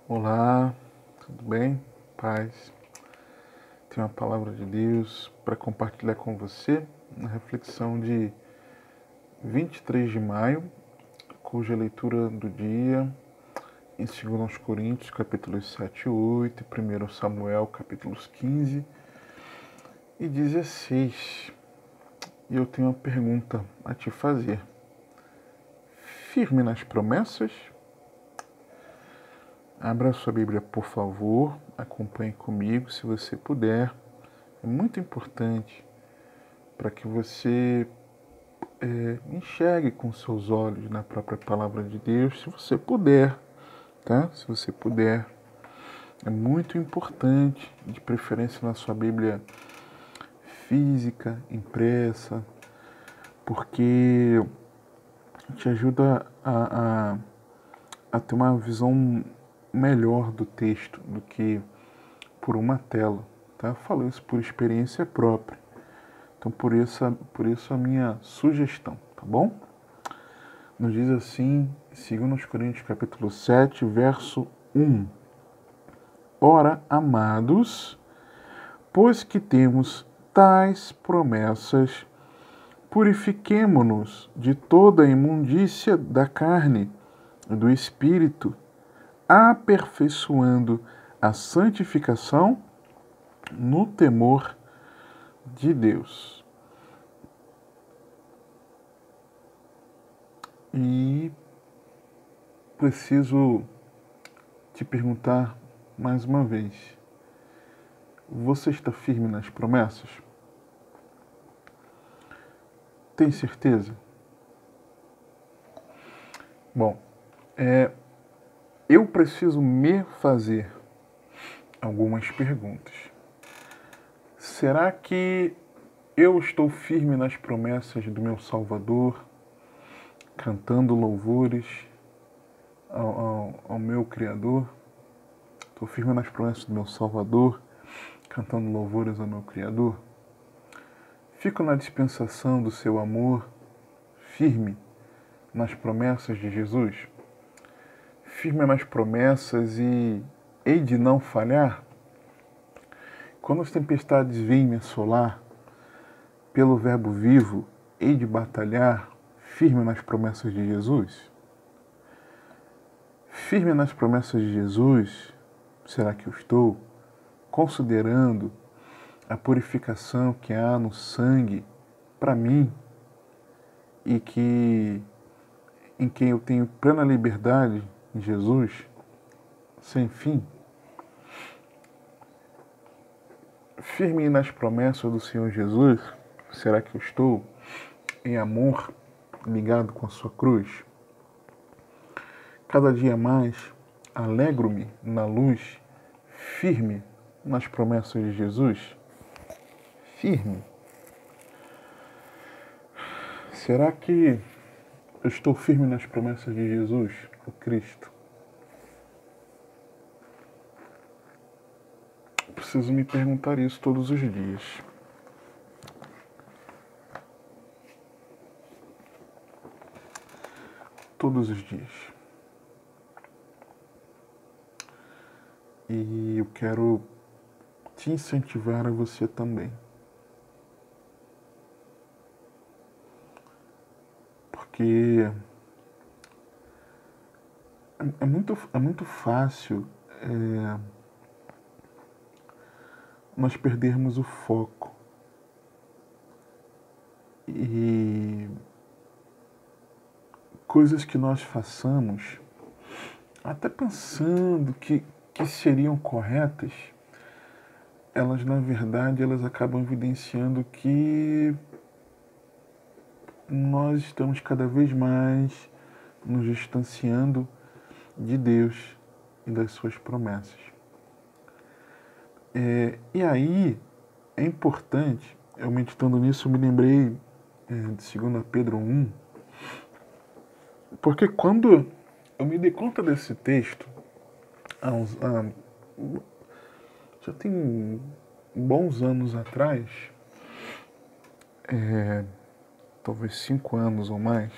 Olá, tudo bem? Paz. Tenho uma palavra de Deus para compartilhar com você na reflexão de 23 de maio, cuja leitura do dia em 2 Coríntios, capítulos 7 e 8, e 1 Samuel, capítulos 15 e 16. E eu tenho uma pergunta a te fazer. Firme nas promessas? Abra sua Bíblia, por favor, acompanhe comigo se você puder. É muito importante para que você enxergue com seus olhos na própria palavra de Deus, se você puder, tá? Se você puder. É muito importante, de preferência na sua Bíblia física, impressa, porque te ajuda a ter uma visão melhor do texto do que por uma tela, tá? Eu falo isso por experiência própria. Então, por isso a minha sugestão, tá bom? Nos diz assim, 2 Coríntios capítulo 7, verso 1. Ora, amados, pois que temos tais promessas, purifiquemo-nos de toda a imundícia da carne e do espírito, aperfeiçoando a santificação no temor de Deus. E preciso te perguntar mais uma vez: você está firme nas promessas? Tem certeza? Bom, eu preciso me fazer algumas perguntas. Será que eu estou firme nas promessas do meu Salvador, cantando louvores ao meu Criador? Estou firme nas promessas do meu Salvador, cantando louvores ao meu Criador? Fico na dispensação do seu amor, firme nas promessas de Jesus? Firme nas promessas e hei de não falhar? Quando as tempestades vêm me assolar, pelo verbo vivo, hei de batalhar, firme nas promessas de Jesus? Firme nas promessas de Jesus, será que eu estou? Considerando a purificação que há no sangue para mim e em quem eu tenho plena liberdade em Jesus, sem fim? Firme nas promessas do Senhor Jesus, será que eu estou em amor ligado com a sua cruz? Cada dia mais alegro-me na luz, firme nas promessas de Jesus? Firme. Será que eu estou firme nas promessas de Jesus, o Cristo? Preciso me perguntar isso todos os dias. Todos os dias. E eu quero te incentivar a você também. Porque é muito fácil nós perdermos o foco. E coisas que nós façamos, até pensando que seriam corretas, elas na verdade elas acabam evidenciando que nós estamos cada vez mais nos distanciando de Deus e das suas promessas. E aí é importante, eu meditando nisso, eu me lembrei de 2 Pedro 1, porque quando eu me dei conta desse texto, já tem bons anos atrás, talvez 5 anos ou mais,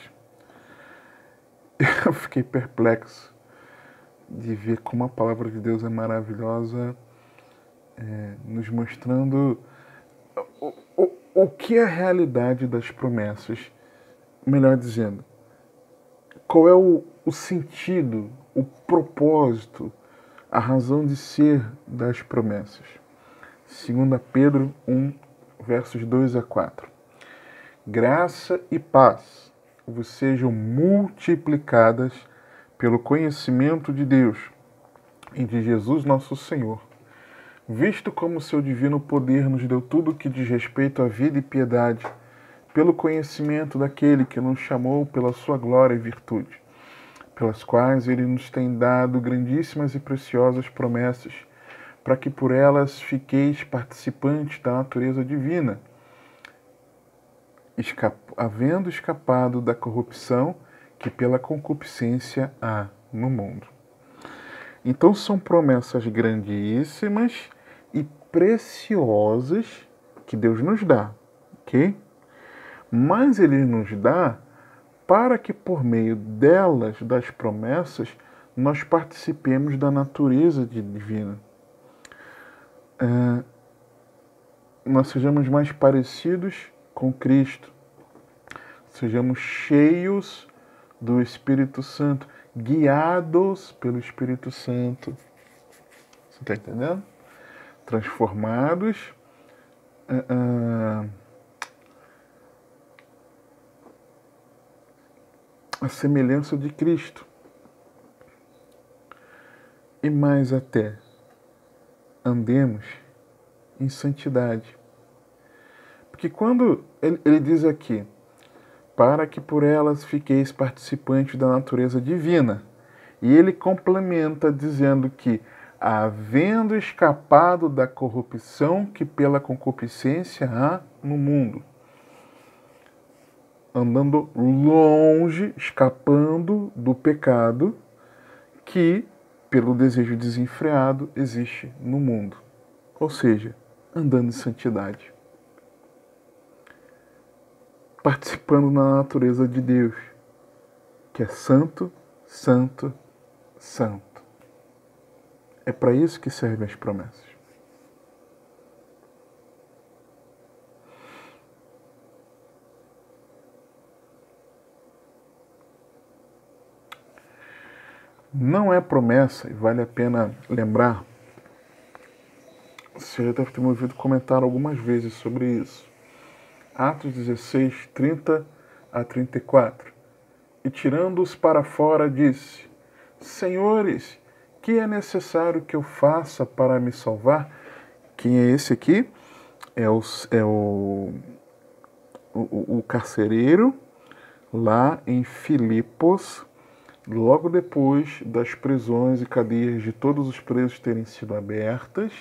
eu fiquei perplexo de ver como a palavra de Deus é maravilhosa, nos mostrando o que é a realidade das promessas. Melhor dizendo, qual é o sentido, o propósito, a razão de ser das promessas. 2 Pedro 1, versos 2 a 4. Graça e paz vos sejam multiplicadas pelo conhecimento de Deus e de Jesus nosso Senhor, visto como seu divino poder nos deu tudo o que diz respeito à vida e piedade, pelo conhecimento daquele que nos chamou pela sua glória e virtude, pelas quais ele nos tem dado grandíssimas e preciosas promessas, para que por elas fiqueis participantes da natureza divina, havendo escapado da corrupção que pela concupiscência há no mundo. Então são promessas grandíssimas e preciosas que Deus nos dá, ok? Mas Ele nos dá para que por meio delas, das promessas, nós participemos da natureza divina. Nós sejamos mais parecidos com Cristo, sejamos cheios do Espírito Santo, guiados pelo Espírito Santo. Você está entendendo? Transformados à semelhança de Cristo. E mais até, andemos em santidade. Porque quando ele diz aqui, para que por elas fiqueis participantes da natureza divina, e ele complementa dizendo que, havendo escapado da corrupção que pela concupiscência há no mundo, andando longe, escapando do pecado que, pelo desejo desenfreado, existe no mundo. Ou seja, andando em santidade. Participando na natureza de Deus, que é santo, santo, santo. É para isso que servem as promessas. Não é promessa, e vale a pena lembrar, você já deve ter me ouvido comentar algumas vezes sobre isso. Atos 16, 30 a 34. E tirando-os para fora, disse: Senhores, que é necessário que eu faça para me salvar? Quem é esse aqui? É o carcereiro lá em Filipos, logo depois das prisões e cadeias de todos os presos terem sido abertas,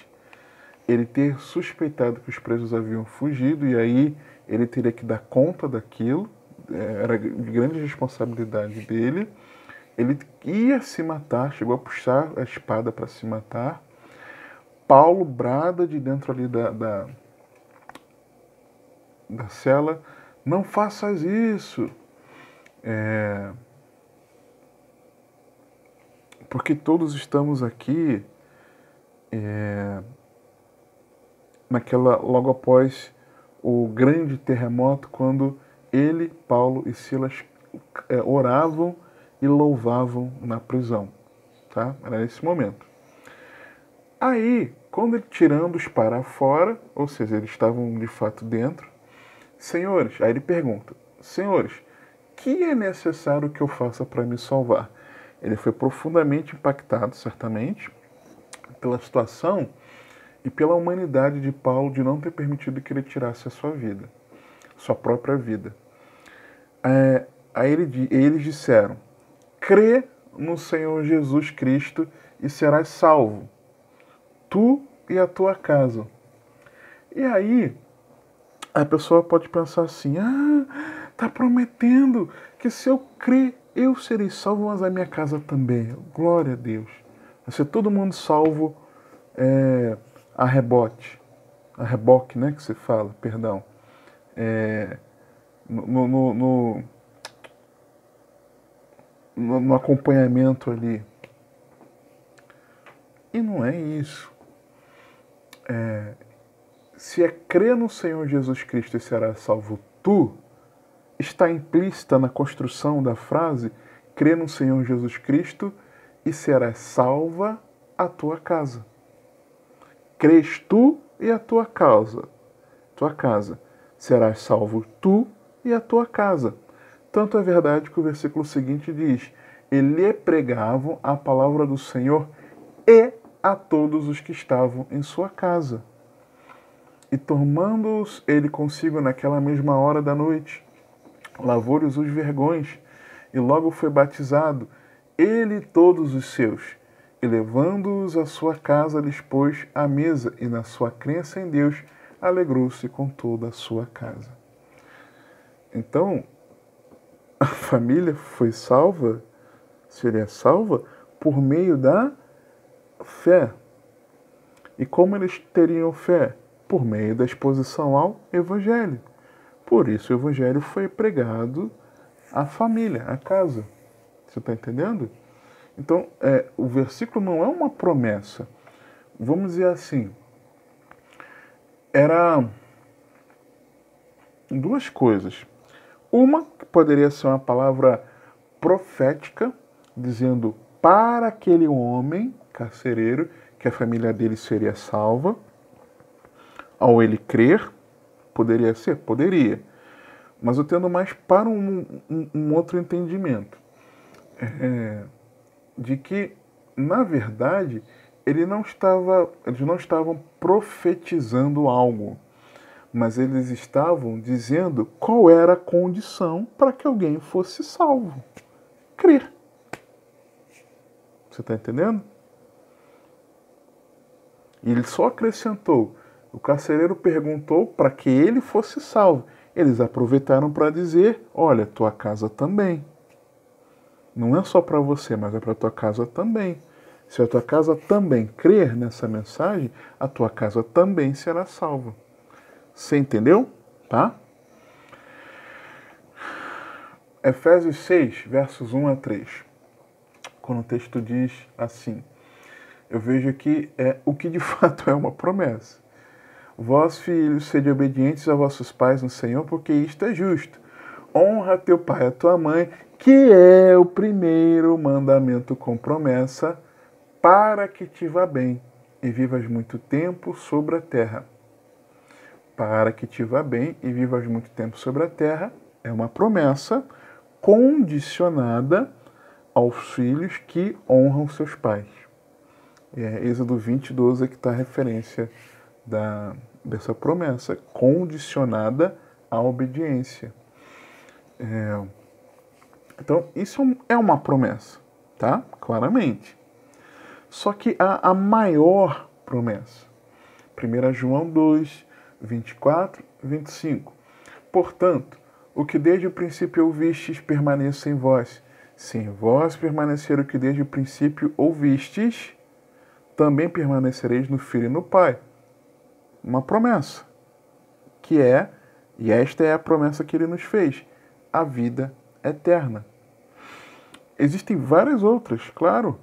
ele ter suspeitado que os presos haviam fugido, e aí ele teria que dar conta daquilo, era de grande responsabilidade dele. Ele ia se matar, chegou a puxar a espada para se matar. Paulo brada de dentro ali da cela: não faças isso, porque todos estamos aqui logo após o grande terremoto, quando ele, Paulo e Silas oravam e louvavam na prisão, tá? Era nesse momento. Aí, quando ele tirando-os para fora, ou seja, eles estavam de fato dentro, senhores, aí ele pergunta: senhores, que é necessário que eu faça para me salvar? Ele foi profundamente impactado, certamente, pela situação e pela humanidade de Paulo de não ter permitido que ele tirasse a sua vida, sua própria vida. Aí eles disseram: crê no Senhor Jesus Cristo e serás salvo, tu e a tua casa. E aí a pessoa pode pensar assim: tá prometendo que se eu crer eu serei salvo, mas a minha casa também. Glória a Deus. Vai ser todo mundo salvo a reboque, né, que se fala, perdão. No acompanhamento ali. E não é isso. Se é crer no Senhor Jesus Cristo e serás salvo tu, está implícita na construção da frase, crê no Senhor Jesus Cristo e serás salva a tua casa. Crês tu e a tua casa. Serás salvo tu e a tua casa. Tanto é verdade que o versículo seguinte diz, e lhe pregavam a palavra do Senhor e a todos os que estavam em sua casa. E tomando-os ele consigo naquela mesma hora da noite, lavou-lhes os vergões, e logo foi batizado, ele e todos os seus. E levando-os à sua casa, lhes pôs à mesa, e na sua crença em Deus, alegrou-se com toda a sua casa. Então, a família foi salva, seria salva, por meio da fé. E como eles teriam fé? Por meio da exposição ao Evangelho. Por isso o Evangelho foi pregado à família, à casa. Você está entendendo? Então, o versículo não é uma promessa. Vamos dizer assim, era duas coisas. Uma que poderia ser uma palavra profética, dizendo para aquele homem carcereiro que a família dele seria salva. Ao ele crer, poderia ser? Poderia. Mas eu tendo mais para um outro entendimento. De que, na verdade, eles não estavam profetizando algo, mas eles estavam dizendo qual era a condição para que alguém fosse salvo. Crer. Você está entendendo? E ele só acrescentou, o carcereiro perguntou para que ele fosse salvo. Eles aproveitaram para dizer, olha, tua casa também. Não é só para você, mas é para tua casa também. Se a tua casa também crer nessa mensagem, a tua casa também será salva. Você entendeu? Tá? Efésios 6, versos 1 a 3. Quando o texto diz assim, eu vejo aqui o que de fato é uma promessa. Vós, filhos, sede obedientes a vossos pais no Senhor, porque isto é justo. Honra teu pai e a tua mãe, que é o primeiro mandamento com promessa, para que te vá bem e vivas muito tempo sobre a terra. Para que te vá bem e vivas muito tempo sobre a terra é uma promessa condicionada aos filhos que honram seus pais. Êxodo 20, 12 é que está a referência dessa promessa, condicionada à obediência. Então, isso é uma promessa, tá? Claramente. Só que há a maior promessa. 1 João 2, 24 e 25. Portanto, o que desde o princípio ouvistes permaneça em vós. Se em vós permanecer o que desde o princípio ouvistes, também permanecereis no Filho e no Pai. Uma promessa, e esta é a promessa que ele nos fez, a vida eterna. Existem várias outras, claro.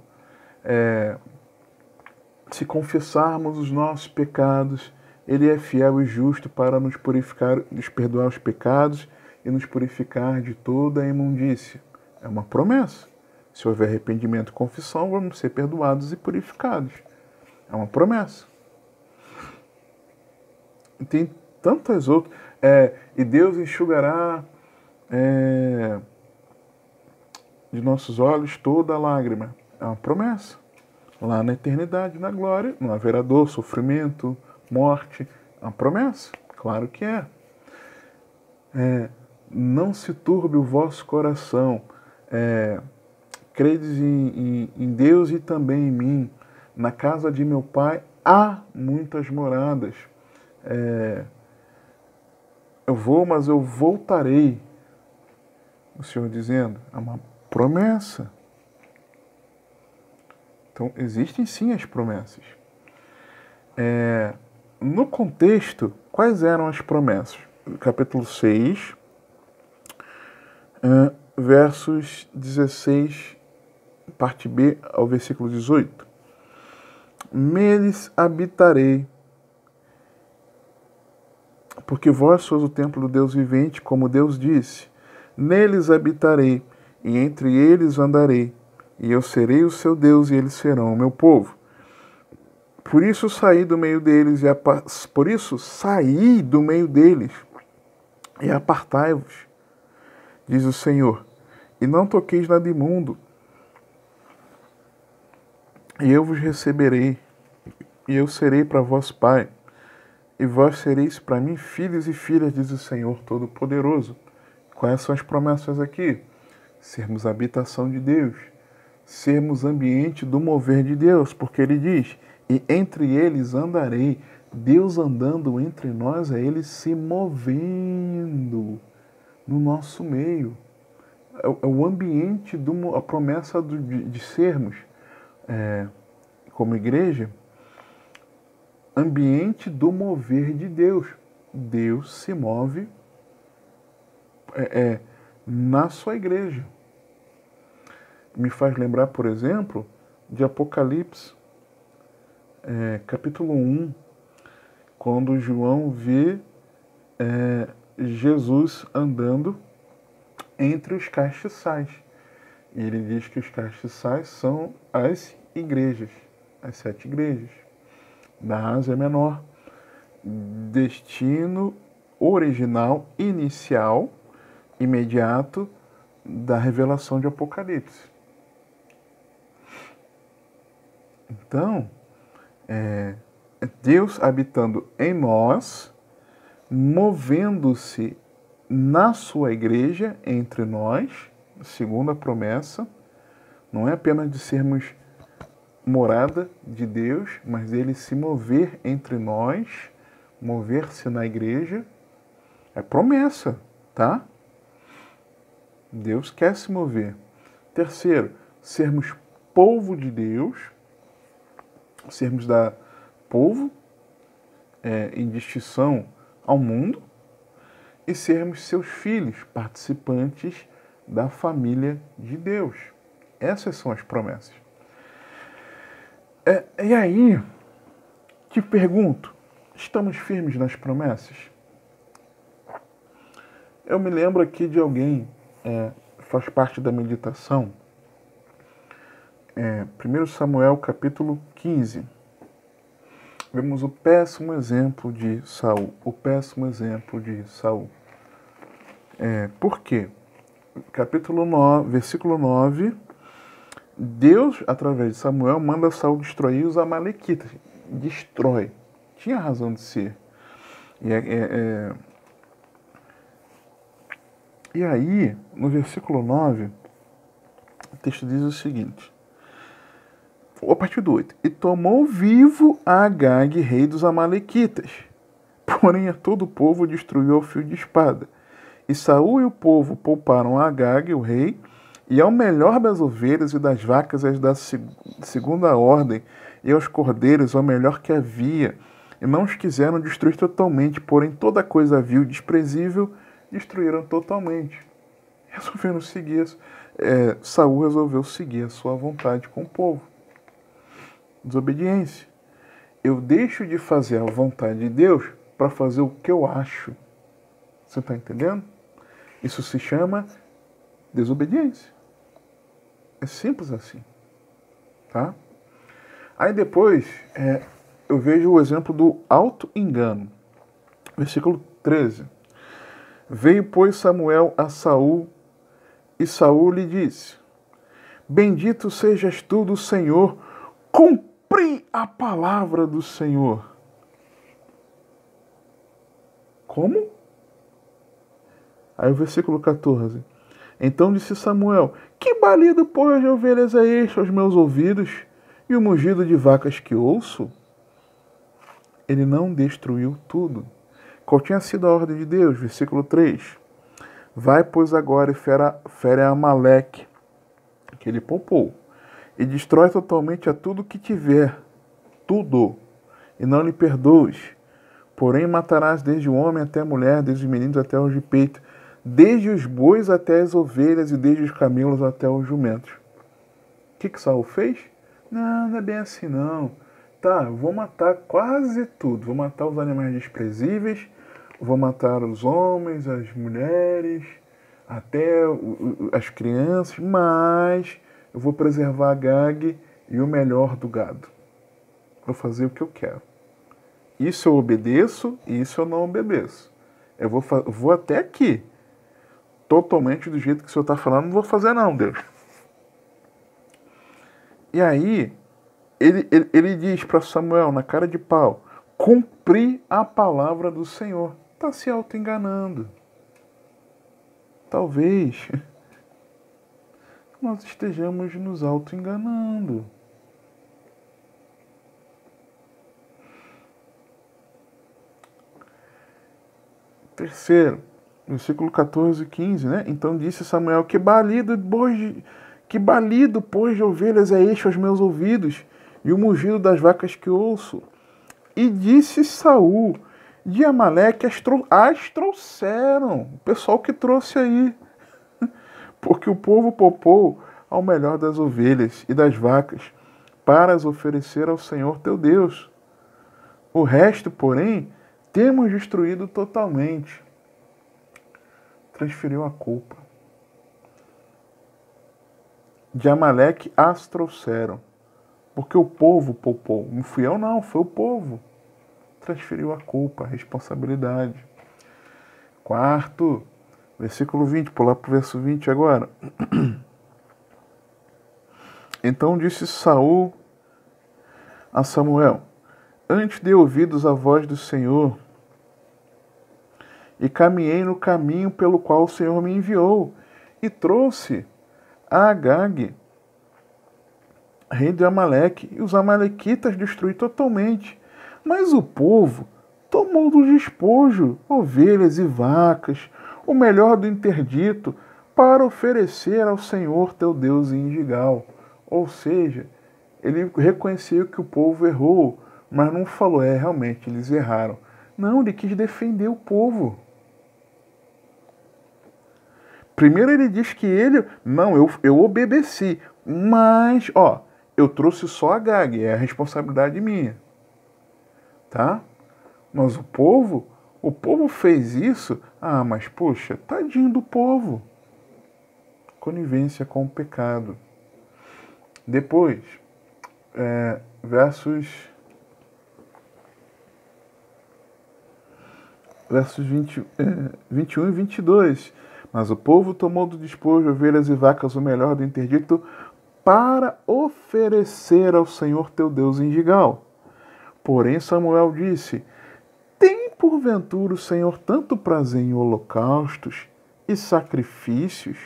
Se confessarmos os nossos pecados, ele é fiel e justo para nos purificar, nos perdoar os pecados e nos purificar de toda a imundícia. É uma promessa. Se houver arrependimento e confissão, vamos ser perdoados e purificados. É uma promessa. E tem tantas outras. E Deus enxugará de nossos olhos toda lágrima. É uma promessa. Lá na eternidade, na glória, não haverá dor, sofrimento, morte. É uma promessa. Claro que é. Não se turbe o vosso coração. Credes em Deus e também em mim. Na casa de meu pai há muitas moradas. Eu vou, mas eu voltarei. O Senhor dizendo, é uma promessa. Então, existem sim as promessas. No contexto, quais eram as promessas? Capítulo 6, versos 16, parte B, ao versículo 18. neles habitarei, porque vós sois o templo do Deus vivente, como Deus disse. Neles habitarei, e entre eles andarei, e eu serei o seu Deus, e eles serão o meu povo. Por isso saí do meio deles, e apartai-vos, diz o Senhor, e não toqueis nada imundo, e eu vos receberei, e eu serei para vós pai, e vós sereis para mim filhos e filhas, diz o Senhor Todo-Poderoso. Quais são as promessas aqui? Sermos habitação de Deus, sermos ambiente do mover de Deus, porque ele diz, e entre eles andarei. Deus andando entre nós é ele se movendo no nosso meio. É o ambiente, a promessa de sermos, como igreja, ambiente do mover de Deus. Deus se move na sua igreja. Me faz lembrar, por exemplo, de Apocalipse, capítulo 1, quando João vê Jesus andando entre os castiçais. E ele diz que os castiçais são as igrejas, as 7 igrejas da Ásia Menor. Destino original, inicial, imediato da revelação de Apocalipse. Então, Deus habitando em nós, movendo-se na sua igreja, entre nós, segundo a promessa, não é apenas de sermos morada de Deus, mas ele se mover entre nós, mover-se na igreja, é promessa, tá? Deus quer se mover. Terceiro, sermos povo de Deus, sermos da povo em distinção ao mundo, e sermos seus filhos, participantes da família de Deus. Essas são as promessas. E aí, te pergunto, estamos firmes nas promessas? Eu me lembro aqui de alguém, faz parte da meditação, 1 Samuel capítulo 15. Vemos o péssimo exemplo de Saul. Por quê? Capítulo 9, versículo 9, Deus, através de Samuel, manda Saul destruir os amalequitas. Destrói. Tinha razão de ser. E aí, no versículo 9, o texto diz o seguinte, a partir do 8, e tomou vivo a Agag, rei dos amalequitas, porém a todo o povo destruiu ao fio de espada. E Saul e o povo pouparam a Agag, o rei, e ao melhor das ovelhas e das vacas, as da segunda ordem, e aos cordeiros, ao melhor que havia, e não os quiseram destruir totalmente, porém toda coisa vil e desprezível destruíram totalmente. Saul resolveu seguir a sua vontade com o povo. Desobediência. Eu deixo de fazer a vontade de Deus para fazer o que eu acho. Você está entendendo? Isso se chama desobediência. É simples assim. Tá? Aí depois, eu vejo o exemplo do auto-engano. Versículo 13. Veio, pois, Samuel a Saul, e Saul lhe disse, bendito sejas tu do Senhor, cumpri a palavra do Senhor. Como? Aí o versículo 14. Então disse Samuel, que balido, pois, de ovelhas é este aos meus ouvidos, e o mugido de vacas que ouço? Ele não destruiu tudo. Qual tinha sido a ordem de Deus? Versículo 3. Vai, pois, agora e fere a Amaleque, que ele poupou, e destrói totalmente a tudo que tiver, tudo, e não lhe perdoes. Porém matarás desde o homem até a mulher, desde os meninos até os de peito, desde os bois até as ovelhas, e desde os camelos até os jumentos. O que Saul fez? Não é bem assim não. matar? Eu vou matar quase tudo. Vou matar os animais desprezíveis, vou matar os homens, as mulheres, até as crianças, mas eu vou preservar Agag e o melhor do gado. Vou fazer o que eu quero. Isso eu obedeço e isso eu não obedeço. Eu vou até aqui. Totalmente do jeito que o Senhor está falando, não vou fazer não, Deus. E aí, ele diz para Samuel, na cara de pau, cumprir a palavra do Senhor. Está se auto-enganando. Talvez nós estejamos nos auto-enganando. Terceiro, versículo 14 e 15, né? Então disse Samuel, que balido, pois, de ovelhas é este aos meus ouvidos, e o mugido das vacas que ouço. E disse Saul, de Amaleque as trouxeram, o pessoal que trouxe aí, porque o povo poupou ao melhor das ovelhas e das vacas, para as oferecer ao Senhor teu Deus. O resto, porém, temos destruído totalmente. Transferiu a culpa. De Amaleque as trouxeram, porque o povo poupou. Não fui eu não, foi o povo. Transferiu a culpa, a responsabilidade. Quarto, versículo 20, pular para o verso 20 agora. Então disse Saul a Samuel, antes de ouvidos a voz do Senhor, e caminhei no caminho pelo qual o Senhor me enviou, e trouxe a Agag, rei de Amaleque, e os amalequitas destruí totalmente. Mas o povo tomou do despojo ovelhas e vacas, o melhor do interdito, para oferecer ao Senhor teu Deus em Gigal. Ou seja, ele reconheceu que o povo errou, mas não falou, realmente, eles erraram. Não, ele quis defender o povo. Primeiro ele diz que eu obedeci, mas, eu trouxe só a Agag, é a responsabilidade minha. Tá? Mas o povo fez isso, mas poxa, tadinho do povo. Conivência com o pecado. Depois, versos 21 e 22. Mas o povo tomou do despojo ovelhas e vacas o melhor do interdito para oferecer ao Senhor teu Deus em Gigal. Porém Samuel disse, tem porventura o Senhor tanto prazer em holocaustos e sacrifícios,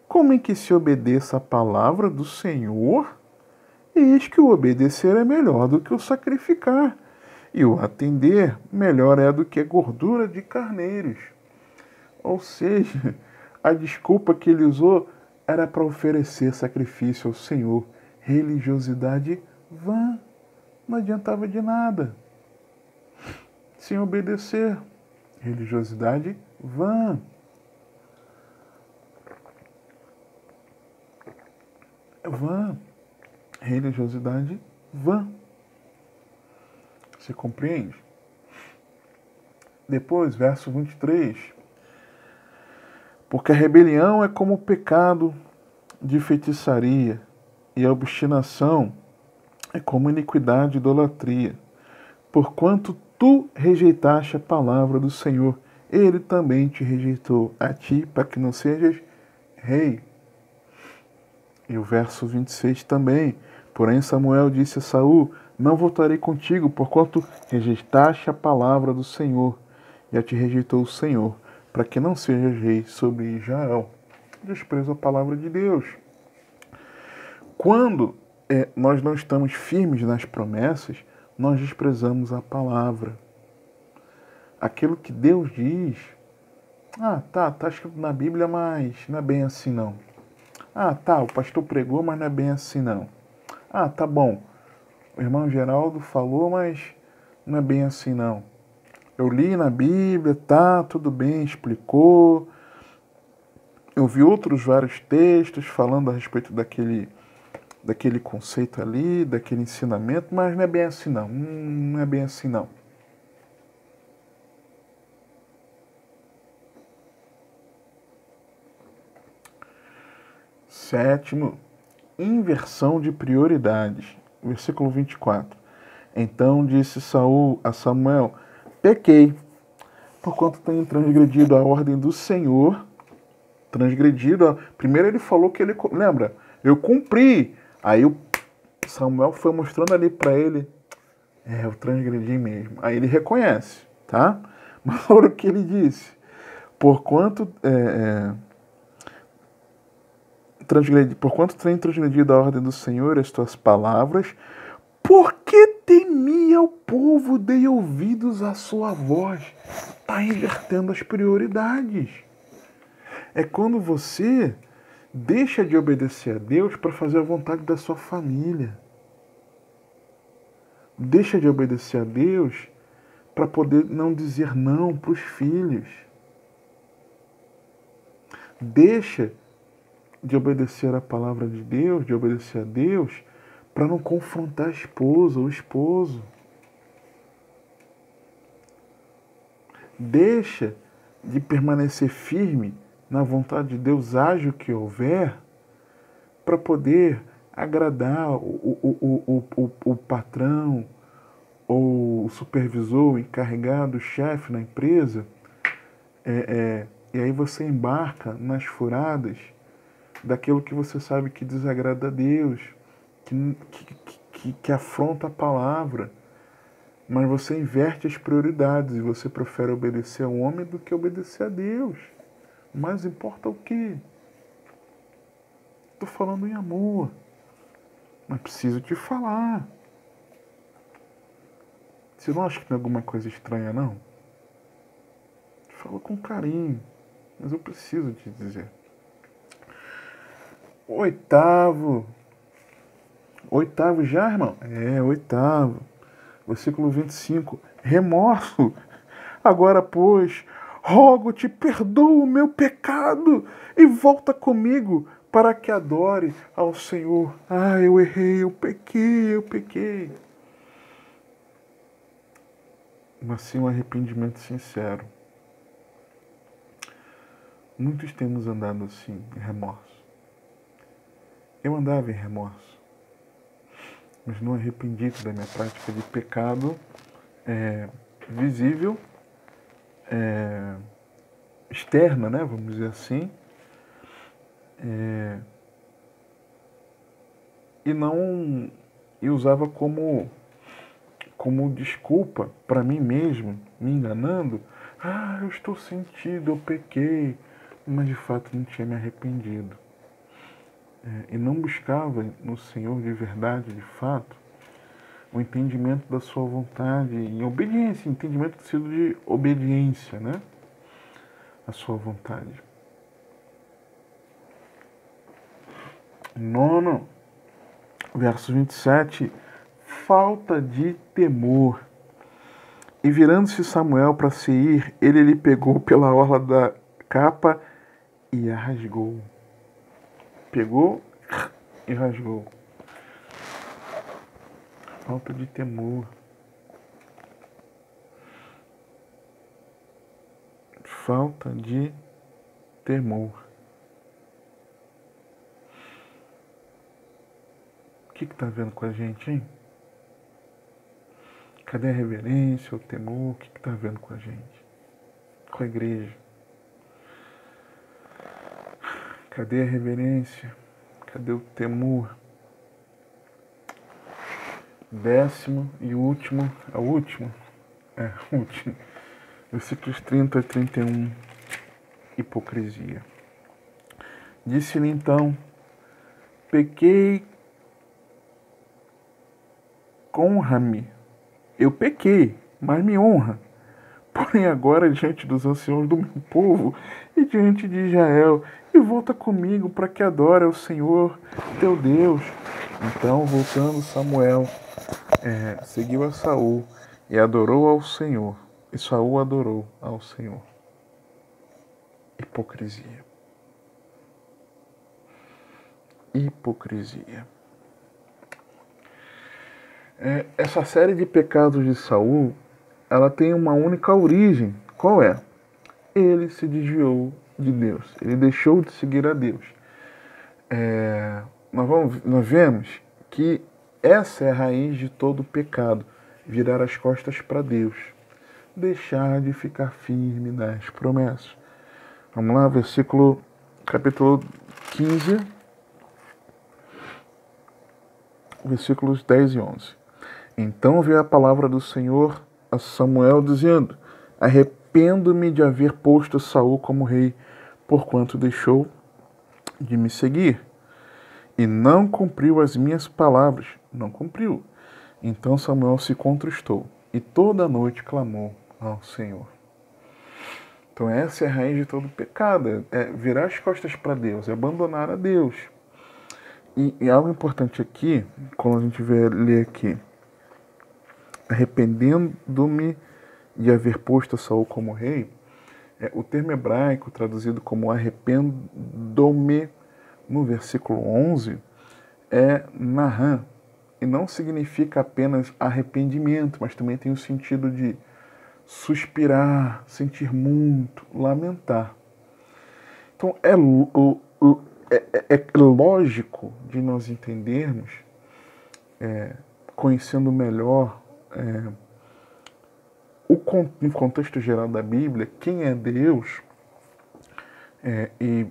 como em que se obedeça a palavra do Senhor? Eis que o obedecer é melhor do que o sacrificar, e o atender melhor é do que gordura de carneiros. Ou seja, a desculpa que ele usou era para oferecer sacrifício ao Senhor. Religiosidade vã. Não adiantava de nada. Sem obedecer. Religiosidade vã. Vã. Religiosidade vã. Você compreende? Depois, verso 23. Porque a rebelião é como o pecado de feitiçaria, e a obstinação é como iniquidade e idolatria. Porquanto tu rejeitaste a palavra do Senhor, ele também te rejeitou a ti, para que não sejas rei. E o verso 26 também. Porém Samuel disse a Saul, não voltarei contigo, porquanto rejeitaste a palavra do Senhor, e a te rejeitou o Senhor, para que não sejas rei sobre Israel. Desprezo a palavra de Deus. Quando nós não estamos firmes nas promessas, nós desprezamos a palavra. Aquilo que Deus diz, tá escrito na Bíblia, mas não é bem assim não. O pastor pregou, mas não é bem assim não. Tá bom, o irmão Geraldo falou, mas não é bem assim não. Eu li na Bíblia, tudo bem, explicou. Eu vi outros vários textos falando a respeito daquele daquele conceito ali, daquele ensinamento, mas não é bem assim não. Não é bem assim não. Sétimo, inversão de prioridades. Versículo 24. Então disse Saul a Samuel: pequei, porquanto tenho transgredido a ordem do Senhor. Transgredido. Primeiro ele falou que ele. Lembra? Eu cumpri. Aí o Samuel foi mostrando ali para ele. Eu transgredi mesmo. Aí ele reconhece, tá? Mas olha o que ele disse. Porquanto tenho transgredido a ordem do Senhor, as tuas palavras, porque temia o povo, dei ouvidos à sua voz. Está invertendo as prioridades. É quando você deixa de obedecer a Deus para fazer a vontade da sua família. Deixa de obedecer a Deus para poder não dizer não para os filhos. Deixa de obedecer a palavra de Deus, de obedecer a Deus, para não confrontar a esposa ou o esposo. Deixa de permanecer firme na vontade de Deus, haja o que houver, para poder agradar o patrão, ou o supervisor, o encarregado, o chefe na empresa. E aí você embarca nas furadas daquilo que você sabe que desagrada a Deus, que afronta a palavra. Mas você inverte as prioridades e você prefere obedecer ao homem do que obedecer a Deus. Mas importa o quê? Estou falando em amor. Mas preciso te falar. Você não acha que tem alguma coisa estranha, não? Fala com carinho. Mas eu preciso te dizer. Oitavo já, irmão? Oitavo. Versículo 25. Remorso. Agora, pois, rogo-te, perdoa o meu pecado e volta comigo para que adore ao Senhor. Eu errei, eu pequei. Mas sim um arrependimento sincero. Muitos temos andado assim, em remorso. Eu andava em remorso, mas não arrependido da minha prática de pecado visível, externa, né, vamos dizer assim, e usava como desculpa para mim mesmo, me enganando. Eu estou sentido, eu pequei, mas de fato não tinha me arrependido. E não buscava no Senhor de verdade, de fato, o entendimento da sua vontade em obediência, entendimento do sentido de obediência, né? A sua vontade. Nono, verso 27, falta de temor. E virando-se Samuel para se ir, ele lhe pegou pela orla da capa e a rasgou. Pegou e rasgou. Falta de temor. Falta de temor. O que está vendo com a gente, hein? Cadê a reverência, o temor? O que está vendo com a gente? Com a igreja? Cadê a reverência? Cadê o temor? 10º e último. É o último? Último. Versículos 30 a 31. Hipocrisia. Disse-lhe então: pequei, honra-me. Eu pequei, mas me honra. Porém agora diante dos anciãos do meu povo e diante de Israel, e volta comigo para que adore ao Senhor teu Deus. Então, voltando, Samuel seguiu a Saul e adorou ao Senhor. E Saul adorou ao Senhor. Hipocrisia. Hipocrisia. Essa série de pecados de Saul, ela tem uma única origem. Qual é? Ele se desviou de Deus. Ele deixou de seguir a Deus. Nós vemos que essa é a raiz de todo pecado. Virar as costas para Deus. Deixar de ficar firme nas promessas. Vamos lá, capítulo 15, versículos 10 e 11. Então veio a palavra do Senhor a Samuel, dizendo: arrependo-me de haver posto Saul como rei, porquanto deixou de me seguir, e não cumpriu as minhas palavras. Não cumpriu. Então Samuel se contristou, e toda a noite clamou ao Senhor. Então essa é a raiz de todo pecado, é virar as costas para Deus, é abandonar a Deus. E algo importante aqui, quando a gente ler aqui, arrependendo-me de haver posto Saul como rei, o termo hebraico traduzido como arrependo-me no versículo 11 é nahan, e não significa apenas arrependimento, mas também tem o sentido de suspirar, sentir muito, lamentar. Então é lógico de nós entendermos, conhecendo melhor no contexto geral da Bíblia, quem é Deus, e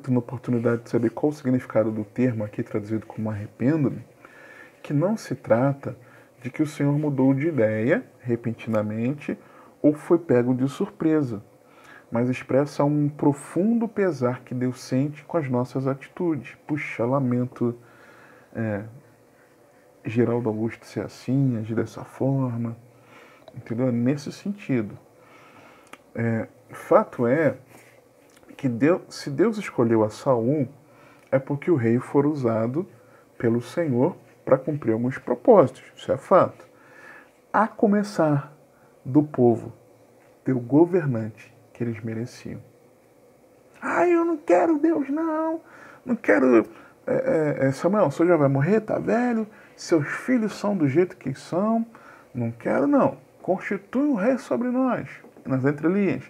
tendo a oportunidade de saber qual o significado do termo aqui traduzido como arrependo-me, que não se trata de que o Senhor mudou de ideia repentinamente ou foi pego de surpresa, mas expressa um profundo pesar que Deus sente com as nossas atitudes. Puxa, lamento Geraldo Augusto ser assim, agir dessa forma, entendeu? Nesse sentido. Fato é que se Deus escolheu a Saul, é porque o rei for usado pelo Senhor para cumprir alguns propósitos. Isso é fato. A começar do povo, do governante que eles mereciam. Eu não quero Deus, não. Não quero... Samuel, o senhor já vai morrer, tá velho? Seus filhos são do jeito que são. Não quero, não. Constitui um rei sobre nós. Nas entrelinhas.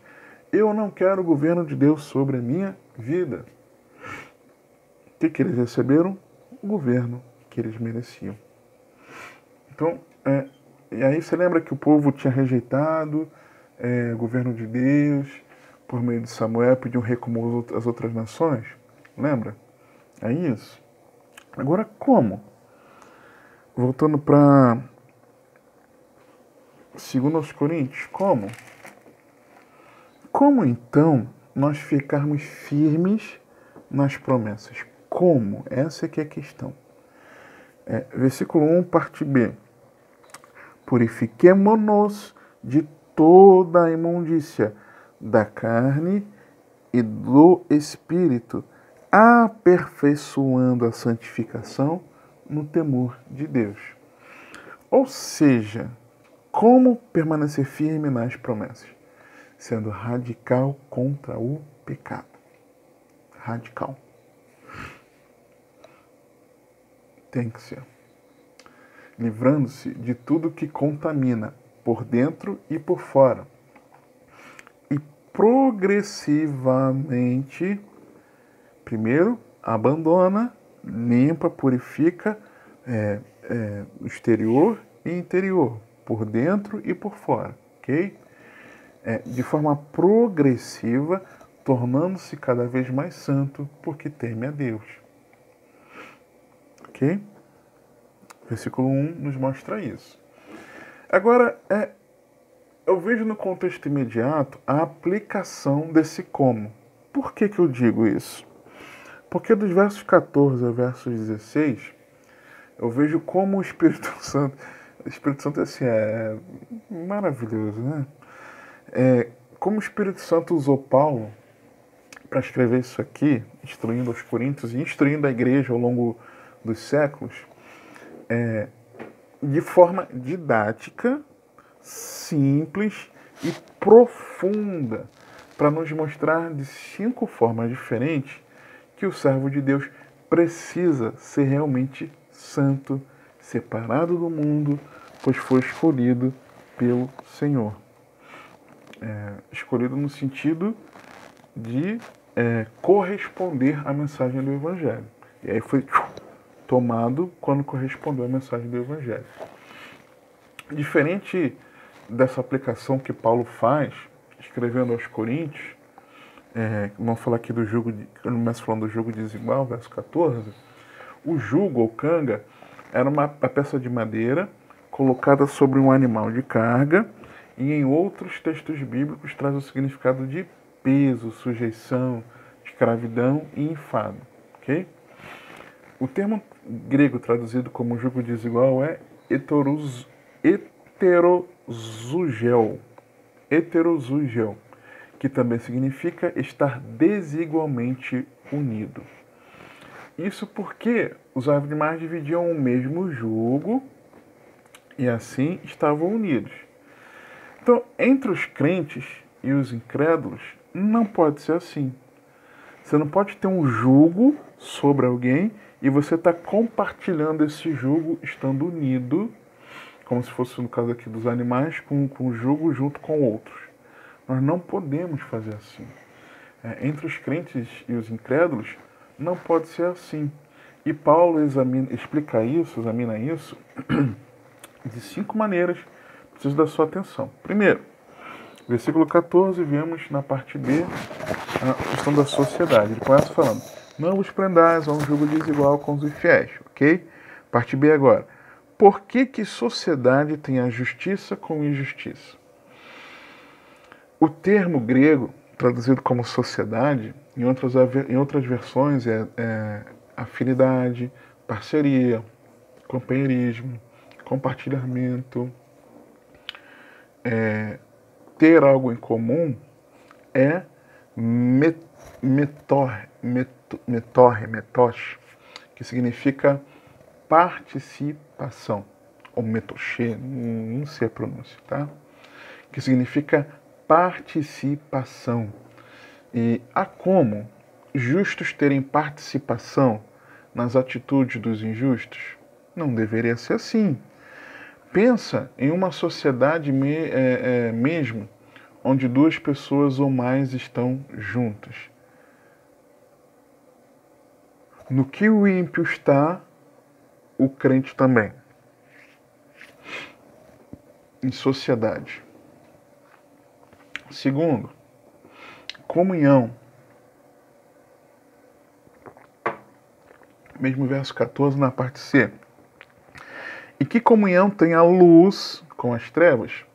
Eu não quero o governo de Deus sobre a minha vida. O que eles receberam? O governo que eles mereciam. Então, e aí você lembra que o povo tinha rejeitado o governo de Deus, por meio de Samuel, pediu um rei como as outras nações? Lembra? É isso. Agora, como? Voltando para 2 Coríntios, como? Como então nós ficarmos firmes nas promessas? Como? Essa é que é a questão. Versículo 1, parte B. Purifiquemo-nos de toda a imundícia da carne e do espírito, aperfeiçoando a santificação no temor de Deus. Ou seja, como permanecer firme nas promessas? Sendo radical contra o pecado. Radical. Tem que ser. Livrando-se de tudo que contamina, por dentro e por fora. E progressivamente, primeiro, abandona, limpa, purifica o exterior e interior, por dentro e por fora, ok? De forma progressiva, tornando-se cada vez mais santo, porque teme a Deus. Ok? Versículo 1 nos mostra isso. Agora, eu vejo no contexto imediato a aplicação desse como. Por que eu digo isso? Porque dos versos 14 ao versos 16, eu vejo como o Espírito Santo assim, é maravilhoso, né? Como o Espírito Santo usou Paulo para escrever isso aqui, instruindo aos Coríntios e instruindo a igreja ao longo dos séculos, de forma didática, simples e profunda, para nos mostrar de 5 formas diferentes que o servo de Deus precisa ser realmente santo, separado do mundo, pois foi escolhido pelo Senhor. Escolhido no sentido de corresponder à mensagem do Evangelho. E aí foi tomado quando correspondeu à mensagem do Evangelho. Diferente dessa aplicação que Paulo faz, escrevendo aos Coríntios, vamos falar aqui do jugo, eu começo falando do jugo desigual, verso 14, o jugo ou canga era uma peça de madeira colocada sobre um animal de carga e em outros textos bíblicos traz o significado de peso, sujeição, escravidão e enfado. Okay? O termo grego traduzido como jugo desigual é heterozugel, que também significa estar desigualmente unido. Isso porque os animais dividiam o mesmo jugo e assim estavam unidos. Então, entre os crentes e os incrédulos, não pode ser assim. Você não pode ter um jugo sobre alguém e você está compartilhando esse jugo estando unido, como se fosse no caso aqui dos animais, com o jugo junto com outros. Nós não podemos fazer assim. Entre os crentes e os incrédulos, não pode ser assim. E Paulo examina isso de 5 maneiras. Preciso da sua atenção. Primeiro, versículo 14, vemos na parte B a questão da sociedade. Ele começa falando: não vos prendais a um jugo desigual com os infiéis, ok? Parte B agora. Por que sociedade tem a justiça com injustiça? O termo grego, traduzido como sociedade, em outras versões é afinidade, parceria, companheirismo, compartilhamento, ter algo em comum, é metosh, que significa participação, ou metoche, não sei a pronúncia, tá? Que significa participação. E há como justos terem participação nas atitudes dos injustos? Não deveria ser assim. Pensa em uma sociedade mesmo, onde 2 pessoas ou mais estão juntas. No que o ímpio está, o crente também. Em sociedade. Segundo, comunhão. Mesmo verso 14 na parte C. E que comunhão tem a luz com as trevas?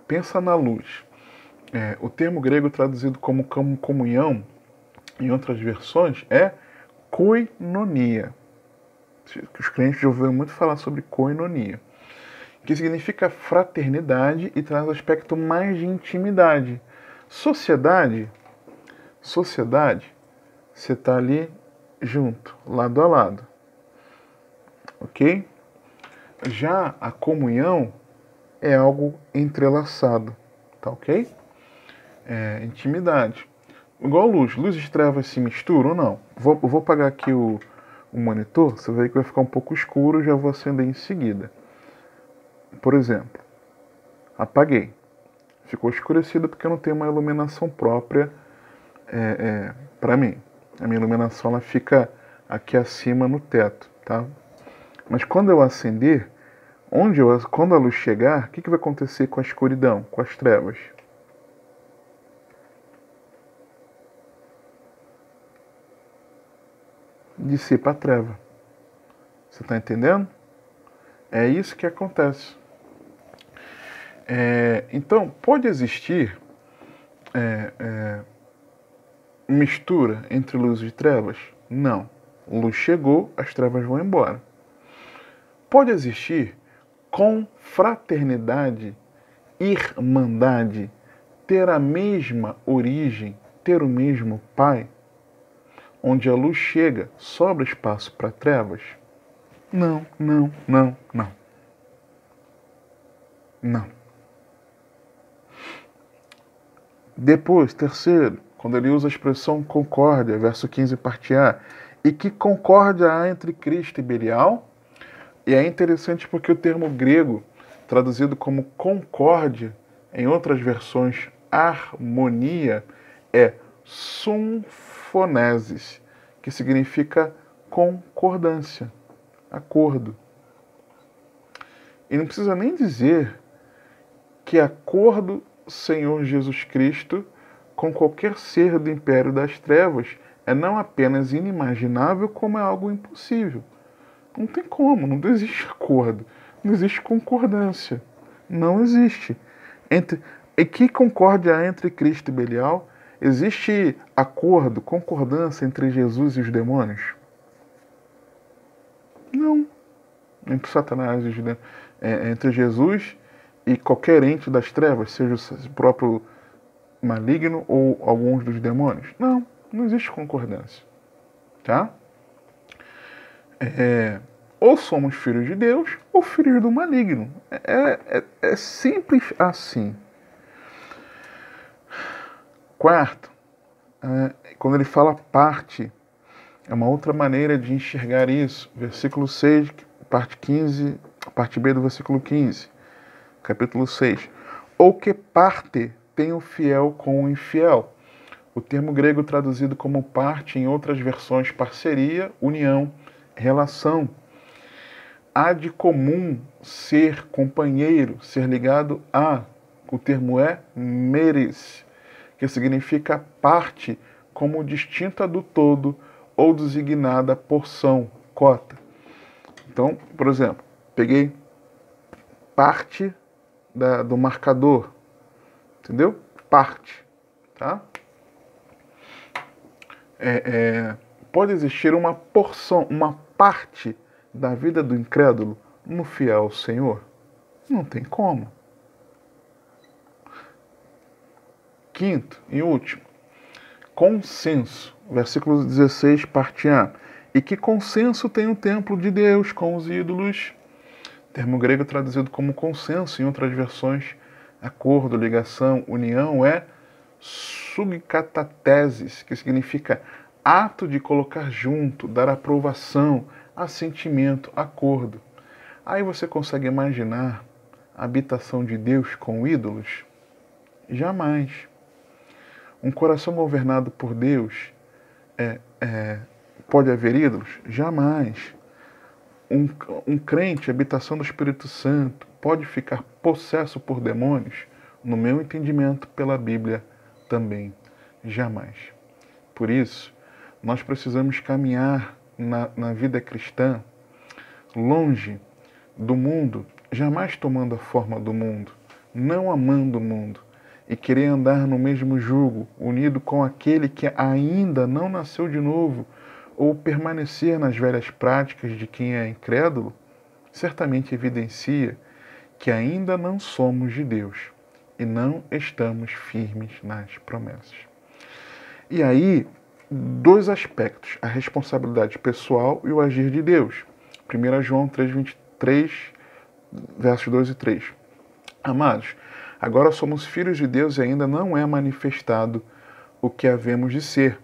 Pensa na luz. O termo grego traduzido como comunhão, em outras versões, é koinonia. Os crentes já ouviram muito falar sobre koinonia, que significa fraternidade e traz aspecto mais de intimidade. Sociedade, você está ali junto, lado a lado. Ok? Já a comunhão é algo entrelaçado, tá ok? Intimidade. Igual luz. Luz e trevas se misturam ou não? Eu vou apagar aqui o monitor, você vai ver que vai ficar um pouco escuro, já vou acender em seguida. Por exemplo, apaguei. Ficou escurecido porque eu não tenho uma iluminação própria para mim. A minha iluminação ela fica aqui acima no teto, tá? Mas quando eu acender, quando a luz chegar, o que vai acontecer com a escuridão, com as trevas? Dissipa a treva. Você está entendendo? É isso que acontece. Então, pode existir mistura entre luz e trevas? Não. Luz chegou, as trevas vão embora. Pode existir confraternidade, irmandade, ter a mesma origem, ter o mesmo pai? Onde a luz chega, sobra espaço para trevas? Não. Depois, terceiro, quando ele usa a expressão concórdia, verso 15, parte A, e que concórdia há entre Cristo e Belial? E é interessante porque o termo grego, traduzido como concórdia, em outras versões harmonia, é symphonese, que significa concordância, acordo. E não precisa nem dizer que acordo Senhor Jesus Cristo com qualquer ser do império das trevas é não apenas inimaginável, como é algo impossível. Não tem como, não existe acordo, não existe concordância, não existe. E que concórdia há entre Cristo e Belial? Existe acordo, concordância entre Jesus e os demônios? Não. Entre Satanás e os demônios. Entre Jesus e qualquer ente das trevas, seja o próprio maligno ou alguns dos demônios? Não, não existe concordância. Tá? Ou somos filhos de Deus ou filhos do maligno. É simples assim. Quarto, quando ele fala parte, é uma outra maneira de enxergar isso. Versículo 6, parte 15, parte B do versículo 15, capítulo 6. Ou que parte tem o fiel com o infiel. O termo grego traduzido como parte, em outras versões, parceria, união, relação. Há de comum ser companheiro, ser ligado a. O termo é meres, que significa parte como distinta do todo ou designada porção, cota. Então, por exemplo, peguei parte do marcador, entendeu? Parte, tá? Pode existir uma porção, uma parte da vida do incrédulo no fiel ao Senhor? Não tem como. Quinto e último, consenso, versículo 16, parte A. E que consenso tem o templo de Deus com os ídolos? Termo grego traduzido como consenso, em outras versões, acordo, ligação, união, é subcatatesis, que significa ato de colocar junto, dar aprovação, assentimento, acordo. Aí você consegue imaginar a habitação de Deus com ídolos? Jamais. Um coração governado por Deus pode haver ídolos? Jamais. Um crente, habitação do Espírito Santo, pode ficar possesso por demônios? No meu entendimento, pela Bíblia, também. Jamais. Por isso, nós precisamos caminhar na vida cristã longe do mundo, jamais tomando a forma do mundo, não amando o mundo e querer andar no mesmo jugo, unido com aquele que ainda não nasceu de novo, ou permanecer nas velhas práticas de quem é incrédulo, certamente evidencia que ainda não somos de Deus e não estamos firmes nas promessas. E aí, dois aspectos, a responsabilidade pessoal e o agir de Deus. 1 João 3:23, versos 2 e 3. Amados, agora somos filhos de Deus e ainda não é manifestado o que havemos de ser,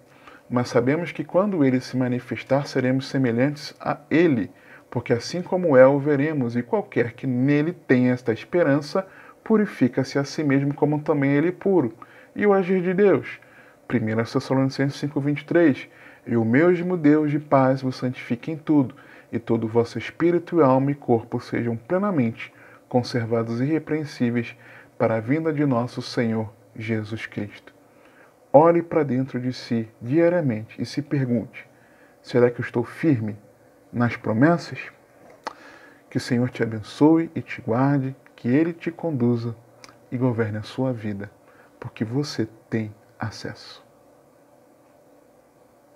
mas sabemos que quando Ele se manifestar, seremos semelhantes a Ele, porque assim como é, o veremos, e qualquer que nele tenha esta esperança, purifica-se a si mesmo como também Ele é puro. E o agir de Deus? 1 Tessalonicenses 5:23, e o mesmo Deus de paz vos santifique em tudo, e todo o vosso espírito, alma e corpo sejam plenamente conservados irrepreensíveis para a vinda de nosso Senhor Jesus Cristo. Olhe para dentro de si diariamente e se pergunte: será que eu estou firme nas promessas? Que o Senhor te abençoe e te guarde, que Ele te conduza e governe a sua vida, porque você tem acesso.